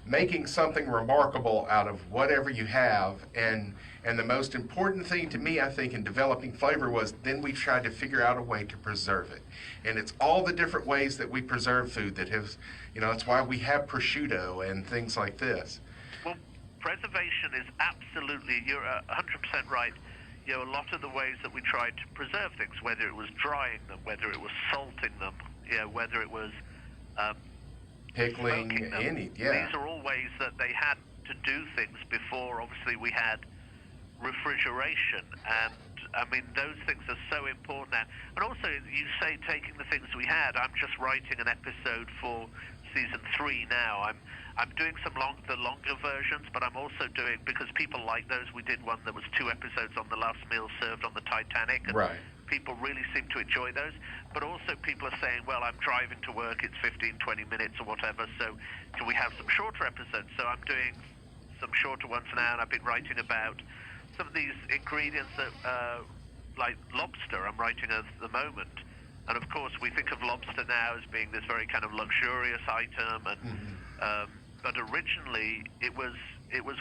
making something remarkable out of whatever you have. And the most important thing to me, I think, in developing flavor was then we tried to figure out a way to preserve it. And it's all the different ways that we preserve food that have, you know, that's why we have prosciutto and things like this. Well, preservation is absolutely, you're 100% right. You know, a lot of the ways that we tried to preserve things, whether it was drying them, whether it was salting them, you know, whether it was pickling, smoking them, these are all ways that they had to do things before, obviously, we had refrigeration. And, I mean, those things are so important now. And also, you say taking the things we had. I'm just writing an episode for season 3 now. I'm doing the longer versions, but I'm also doing, because people like those, we did one that was 2 episodes on the last meal served on the Titanic, and people really seem to enjoy those. But also people are saying, well, I'm driving to work, it's 15, 20 minutes or whatever, so can we have some shorter episodes? So I'm doing some shorter ones now, and I've been writing about some of these ingredients that, like lobster, I'm writing at the moment. And of course, we think of lobster now as being this very kind of luxurious item, and but originally it was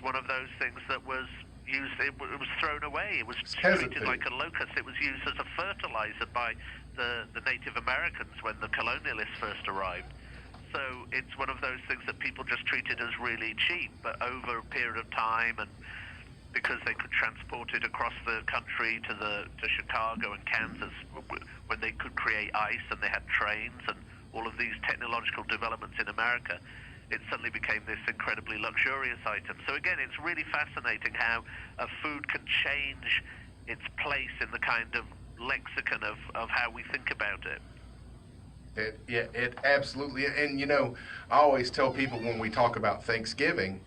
one of those things that was used. It was thrown away. It was treated like a locust. It was used as a fertilizer by the Native Americans when the colonialists first arrived. So it's one of those things that people just treated as really cheap, but over a period of time, and because they could transport it across the country to Chicago and Kansas, when they could create ice and they had trains and all of these technological developments in America, it suddenly became this incredibly luxurious item. So again, it's really fascinating how a food can change its place in the kind of lexicon of how we think about it. It absolutely, and you know, I always tell people when we talk about Thanksgiving,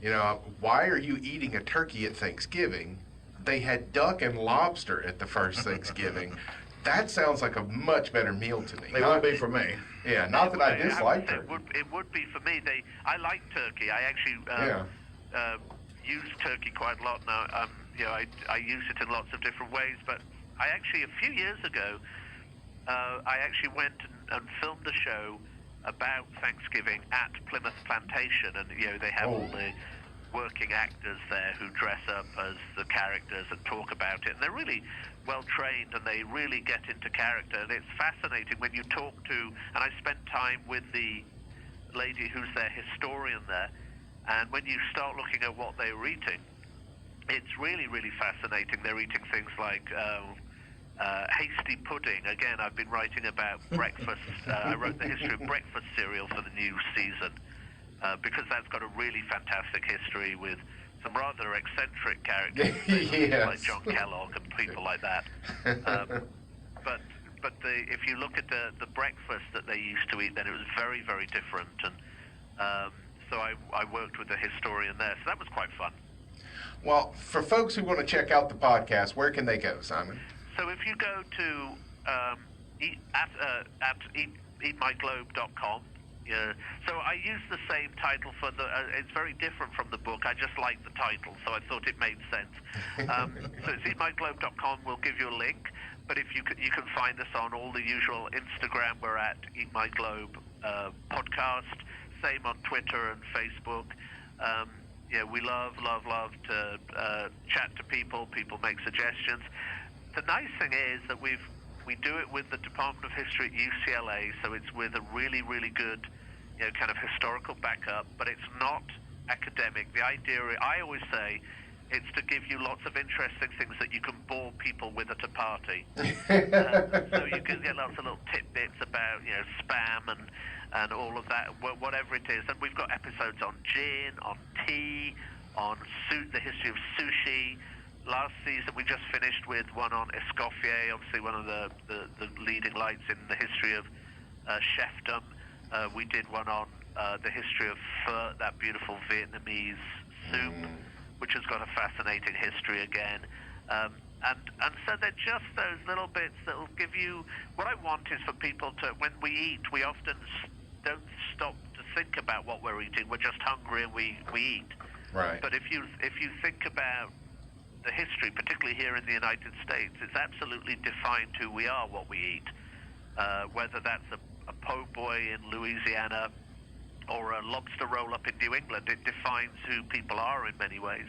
you know, why are you eating a turkey at Thanksgiving? They had duck and lobster at the first Thanksgiving. That sounds like a much better meal to me. It would be for me. Yeah, not that I dislike turkey. It would be for me. I like turkey. I actually use turkey quite a lot now. You know, I use it in lots of different ways. But I actually, a few years ago, I actually went and filmed a show about Thanksgiving at Plymouth Plantation, and you know they have all the working actors there who dress up as the characters and talk about it, and they're really well trained and they really get into character, and it's fascinating when you talk to, and I spent time with the lady who's their historian there, and when you start looking at what they were eating, it's really, really fascinating. They're eating things like hasty pudding. Again, I've been writing about breakfast. I wrote the history of breakfast cereal for the new season because that's got a really fantastic history with some rather eccentric characters like John Kellogg and people like that. But if you look at the breakfast that they used to eat, then it was very, very different. And so I worked with a historian there, so that was quite fun. Well, for folks who want to check out the podcast, where can they go, Simon? So if you go to eatmyglobe.com, so I use the same title for it's very different from the book. I just like the title, so I thought it made sense. So it's eatmyglobe.com. We'll give you a link, but if you can find us on all the usual Instagram. We're at Eat My Globe podcast. Same on Twitter and Facebook. We love to chat to people. People make suggestions. The nice thing is that we do it with the Department of History at UCLA, so it's with a really, really good, kind of historical backup, but it's not academic. The idea, I always say, it's to give you lots of interesting things that you can bore people with at a party. So you can get lots of little tidbits about, spam and all of that, whatever it is. And we've got episodes on gin, on tea, on the history of sushi. Last season, we just finished with one on Escoffier, obviously one of the leading lights in the history of chefdom. We did one on the history of pho, that beautiful Vietnamese soup, which has got a fascinating history again. And so they're just those little bits that will give you. What I want is for people to, when we eat, we often don't stop to think about what we're eating. We're just hungry and we eat. Right. But if you think about the history, particularly here in the United States, it's absolutely defined who we are, what we eat. Whether that's a po' boy in Louisiana or a lobster roll up in New England, it defines who people are in many ways.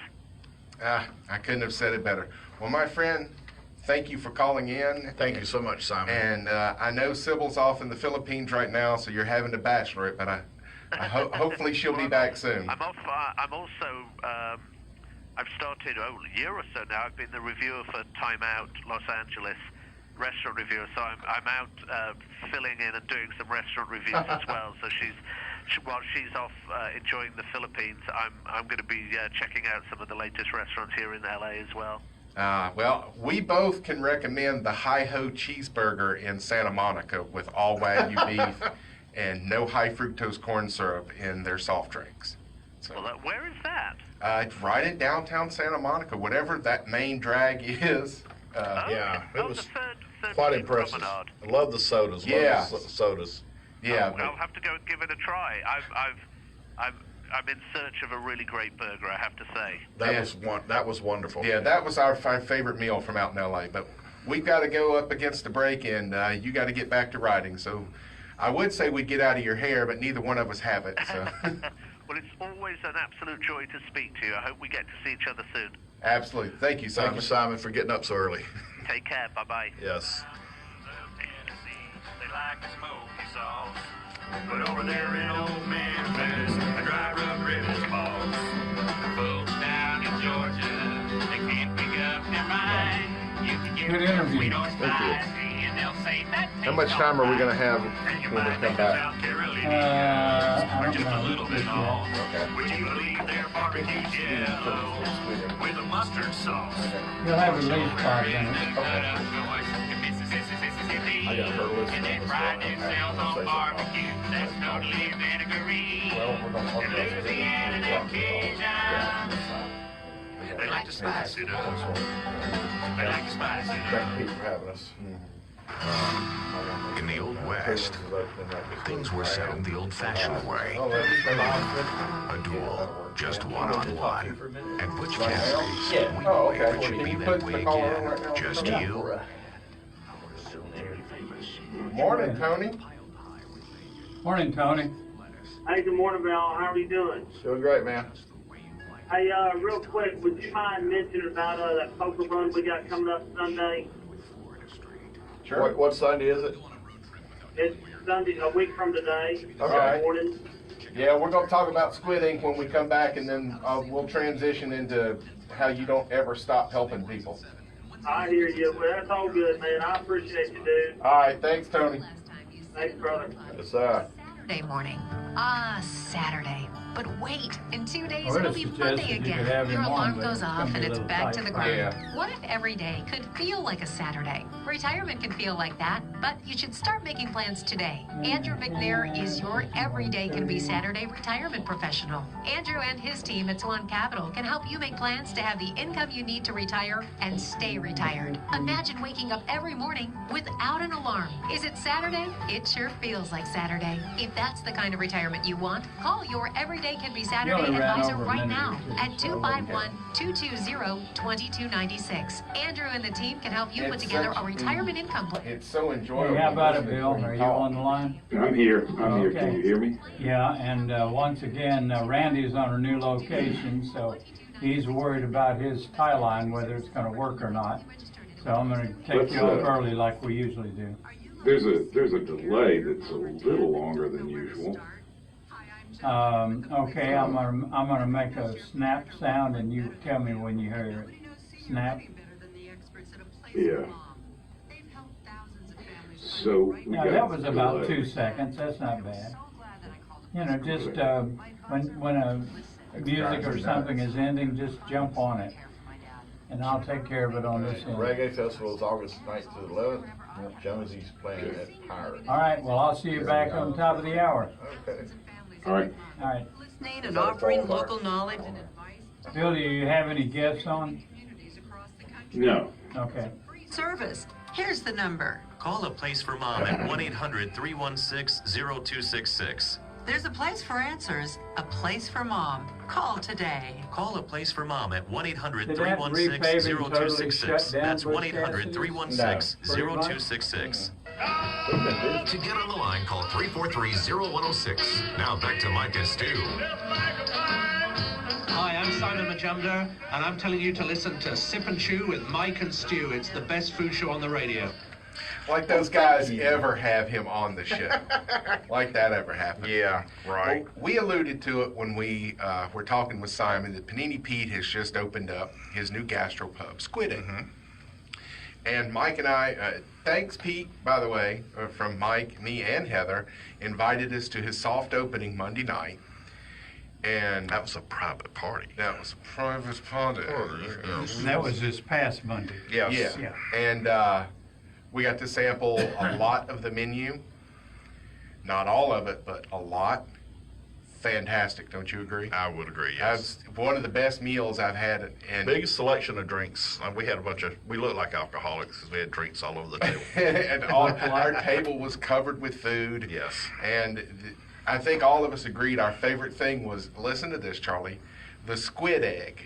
I couldn't have said it better. Well, my friend, thank you for calling in. Thank you so much, Simon. And I know Sybil's off in the Philippines right now, so you're having to bachelorette, but hopefully she'll be back soon. I'm off. I'm also. I've started a year or so now. I've been the reviewer for Time Out Los Angeles, restaurant reviewer. So I'm out filling in and doing some restaurant reviews as well. So while she's off enjoying the Philippines, I'm going to be checking out some of the latest restaurants here in LA as well. Well, we both can recommend the Hi-Ho cheeseburger in Santa Monica with all Wagyu beef and no high fructose corn syrup in their soft drinks. So, Well, where is that? it's right in downtown Santa Monica, whatever that main drag is. Yeah, it was the third quite Street impressive. Promenade. I love the sodas. Yeah. Love the sodas. Yeah, I'll have to go and give it a try. I'm in search of a really great burger, I have to say. That was wonderful. Yeah, that was our favorite meal from out in LA. But we've got to go up against the break, and you got to get back to writing. So I would say we'd get out of your hair, but neither one of us have it. So. Well, it's always an absolute joy to speak to you. I hope we get to see each other soon. Absolutely. Thank you, Simon. Thank you, Simon, for getting up so early. Take care. Bye-bye. Yes. They like the smoky sauce. But over there in old Memphis, a dry rub ribs balls. Folks down in Georgia, they can't pick up their mind. You can get Good interview. sweet or Thank you. spicy, and they'll say that How much time are we going to have when we come back? I don't just a know. little bit off. Okay. Would you believe their barbecue's yellow with a mustard sauce? You'll have at least 5 minutes. I got her listening And they on this pride one. themselves on barbecue that's totally vinegary. And Louisiana and Cajun. They like to spice it up. They like to spice it up. Thank you for having us. In the Old West, things were settled the old-fashioned way. A duel, just one-on-one. At Butch Cassidy's, we Oh, believe okay. it should Can be you that put way the caller on right again. now? Just Yeah. you. Morning, Tony. Morning, Tony. Hey, good morning, Val. How are you doing? Doing great, man. Hey, real quick, would you mind mentioning about that poker run we got coming up Sunday? Sure. What Sunday is it? It's Sunday, a week from today. Okay. Morning. Yeah, we're going to talk about Squid Ink when we come back, and then we'll transition into how you don't ever stop helping people. I hear you. Well, that's all good, man. I appreciate you, dude. All right. Thanks, Tony. Thanks, brother. Yes, Saturday morning. Saturday. But wait, in 2 days I would it'll have be suggested Monday you could again. have him Your on, alarm but goes it's off gonna be and a it's little back tight to the for grind. Yeah. What if every day could feel like a Saturday? Retirement can feel like that, but you should start making plans today. Andrew McNair is your everyday can be Saturday retirement professional. Andrew and his team at Swan Capital can help you make plans to have the income you need to retire and stay retired. Imagine waking up every morning without an alarm. Is it Saturday? It sure feels like Saturday. If that's the kind of retirement you want, call your everyday can be Saturday only ran advisor over a right minute now or two, at 251-220-2296. Andrew and the team can help you put together a retirement income plan. It's so enjoyable. Hey, how about it, listening Bill? when you Are you talk. on the line? I'm here. I'm here. Okay. Can you hear me? Yeah, and once again, Randy's on a new location, so he's worried about his tie line, whether it's going to work or not. So I'm going to take Let's, you off early like we usually do. There's a delay that's a little longer than usual. Okay, I'm gonna make a snap sound, and you tell me when you hear it. Snap. Yeah. So we Now got that was about delay. 2 seconds. That's not bad. You know, just when a music or something is ending, just jump on it, and I'll take care of it on this end. Reggae Festival is August 9th to the 11th. Jonesy's playing that pirate. All right, well, I'll see you back on top of the hour. Okay. All right. All right. Listening and offering local knowledge and advice. Bill, do you have any guests on? No. Okay. Service. Here's the number. Call A Place for Mom at 1-800-316-0266. There's a place for answers, a place for mom. Call today. Call A Place for Mom at Did that repaving 1-800-316-0266. totally That's shut down Butch 1-800-316-0266. To get on the line, call 343-0106. Now back to Mike and Stu. Hi, I'm Simon Majumdar, and I'm telling you to listen to Sip and Chew with Mike and Stu. It's the best food show on the radio. Like those guys ever have him on the show. Like that ever happened. Yeah, right. Well, we alluded to it when we were talking with Simon that Panini Pete has just opened up his new gastropub, Squid Ink. And Mike and I, thanks Pete, by the way, from Mike, me, and Heather, invited us to his soft opening Monday night. And that was a private party. That was a private party. That was this past Monday. Yes. Yeah. And we got to sample a lot of the menu. Not all of it, but a lot. Fantastic, don't you agree? I would agree, yes. That's one of the best meals I've had. And biggest selection of drinks. We had we looked like alcoholics because we had drinks all over the table. And our table was covered with food. Yes. And I think all of us agreed our favorite thing was, listen to this, Charlie, the squid egg,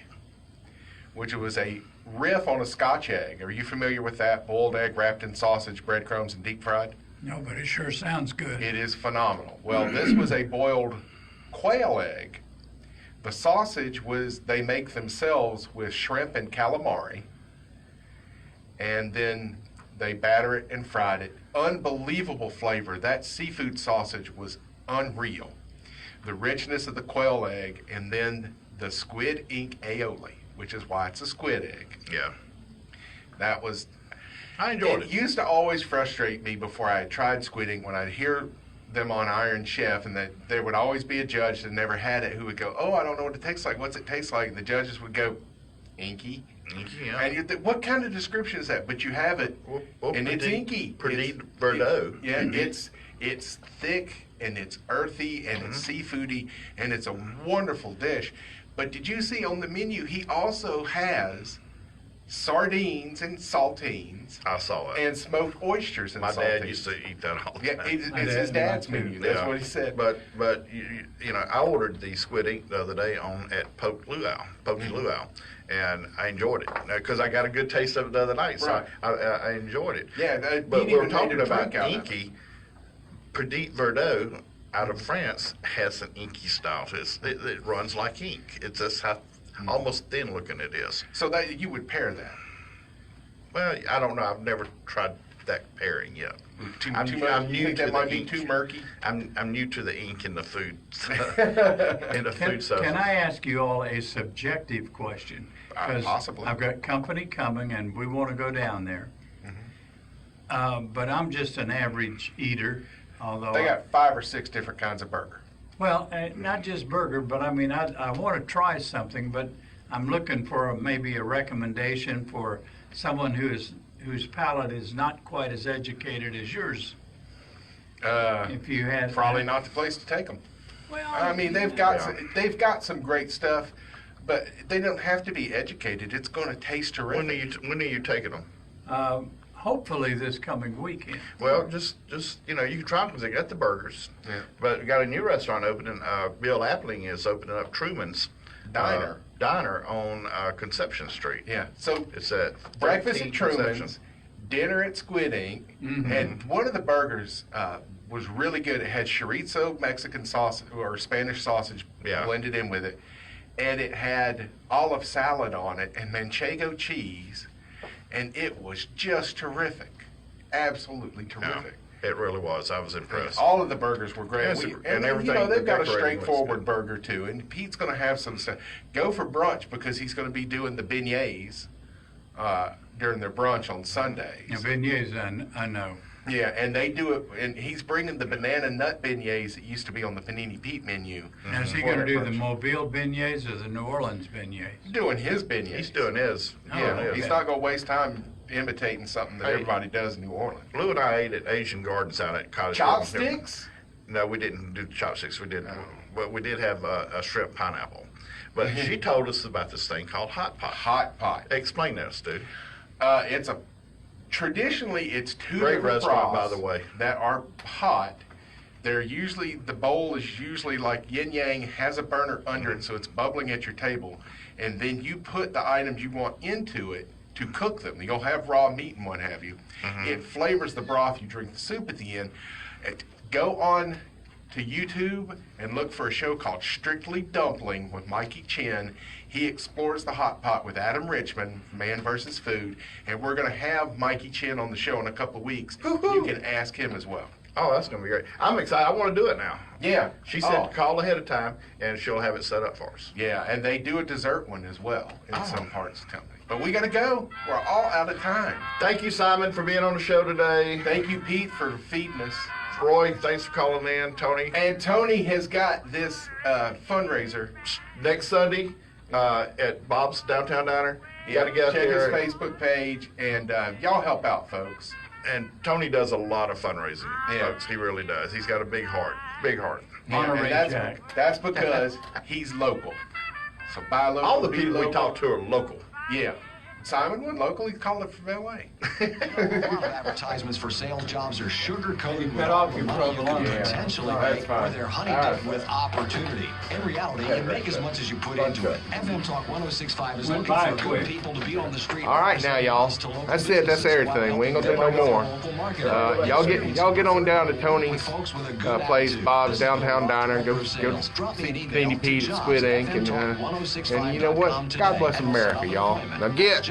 which was a riff on a Scotch egg. Are you familiar with that? Boiled egg wrapped in sausage, breadcrumbs, and deep fried? No, but it sure sounds good. It is phenomenal. Well, this was a boiled quail egg. The sausage they make themselves with shrimp and calamari, and then they batter it and fried it. Unbelievable flavor. That seafood sausage was unreal. The richness of the quail egg, and then the Squid Ink aioli, which is why it's a squid egg. Yeah. That was... I enjoyed it. It used to always frustrate me before I had tried Squid Ink when I'd hear them on Iron Chef, and that there would always be a judge that never had it who would go, oh, I don't know what it tastes like. What's it taste like? And the judges would go, inky. Inky, yeah. And you'd think, what kind of description is that? But you have it, and it's inky. Pretty Verdot. Yeah, it's thick, and it's earthy, and it's seafoody, and it's a wonderful dish. But did you see on the menu, he also has sardines and saltines. I saw it. And smoked oysters and saltines. My dad used to eat that all the time. Yeah, it's his dad's menu. That's what he said. But you know, I ordered the Squid Ink the other day at Poke's Luau, and I enjoyed it because I got a good taste of it the other night. So I enjoyed it. Yeah, but we're talking about inky. Petit Verdot out of France has an inky style. It runs like ink. It's just how almost thin looking it is. So that you would pair that? Well, I don't know. I've never tried that pairing yet. I'm new to the ink. Too murky? I'm new to the ink in the food. Can I ask you all a subjective question? Possibly. I've got company coming, and we want to go down there. But I'm just an average eater. Although they got 5 or 6 different kinds of burger. Well, not just burger, but I mean, I want to try something, but I'm looking for maybe a recommendation for someone whose palate is not quite as educated as yours. If you had probably not the place to take them. Well, I mean, they've got some great stuff, but they don't have to be educated. It's going to taste terrific. When are you taking them? Hopefully this coming weekend. Well, just you know, you can try them because they got the burgers. Yeah. But we got a new restaurant opening. Bill Appling is opening up Truman's Diner on Conception Street. Yeah. So it's at breakfast at Truman's, dinner at Squid Ink, and one of the burgers was really good. It had chorizo, Mexican sausage or Spanish sausage blended in with it, and it had olive salad on it and manchego cheese. And it was just terrific. Absolutely terrific. Yeah, it really was. I was impressed. All of the burgers were great. And everything. You know, they've got a straightforward burger, too. And Pete's going to have some stuff. Go for brunch because he's going to be doing the beignets during their brunch on Sundays. Yeah, beignets, I know. Yeah, and they do it, and he's bringing the banana nut beignets that used to be on the Panini Pete menu. Now, is he going to do the Mobile beignets or the New Orleans beignets? He's doing his beignets. He's doing his. He's not going to waste time imitating something that everybody does in New Orleans. Lou and I ate at Asian Gardens out at Cottage. Chopsticks? No, we didn't do chopsticks. We did, but we did have a shrimp pineapple. But she told us about this thing called hot pot. Hot pot. Explain that, Stu. Traditionally, it's two Great different restaurant, broths by the way. that are hot. They're usually, the bowl is usually like yin yang, has a burner under it, so it's bubbling at your table. And then you put the items you want into it to cook them. You'll have raw meat and what have you. It flavors the broth. You drink the soup at the end. Go on to YouTube and look for a show called Strictly Dumpling with Mikey Chin. He explores the hot pot with Adam Richmond, Man vs. Food, and we're going to have Mikey Chin on the show in a couple of weeks. You can ask him as well. Oh, that's going to be great. I'm excited. I want to do it now. Yeah. She said call ahead of time, and she'll have it set up for us. Yeah, and they do a dessert one as well in some parts of the company. But we got to go. We're all out of time. Thank you, Simon, for being on the show today. Thank you, Pete, for feeding us. Roy, thanks for calling in. Tony. And Tony has got this fundraiser. Next Sunday at Bob's Downtown Diner. You got to get check there. his Facebook page, and y'all help out, folks. And Tony does a lot of fundraising, folks. He really does. He's got a big heart. Big heart. Yeah, and that's because he's local. So buy local. All the be people local. we talk to are local. Yeah. Simon went local. He called it from L.A. A lot of advertisements for sales jobs are sugar-coated with cut off your money you could provolone. potentially No, that's make, fine. or they're honeydecked with opportunity. In reality, you make as much as you put into it. FM Talk 106.5 is looking for good people to be on the street. All right, now, y'all. That's it. That's everything. We ain't gonna do no more. Y'all get on down to Tony's place, Bob's Downtown Diner. Go see Sandy Pete at Squid Ink, and you know what? God bless America, y'all. Now get.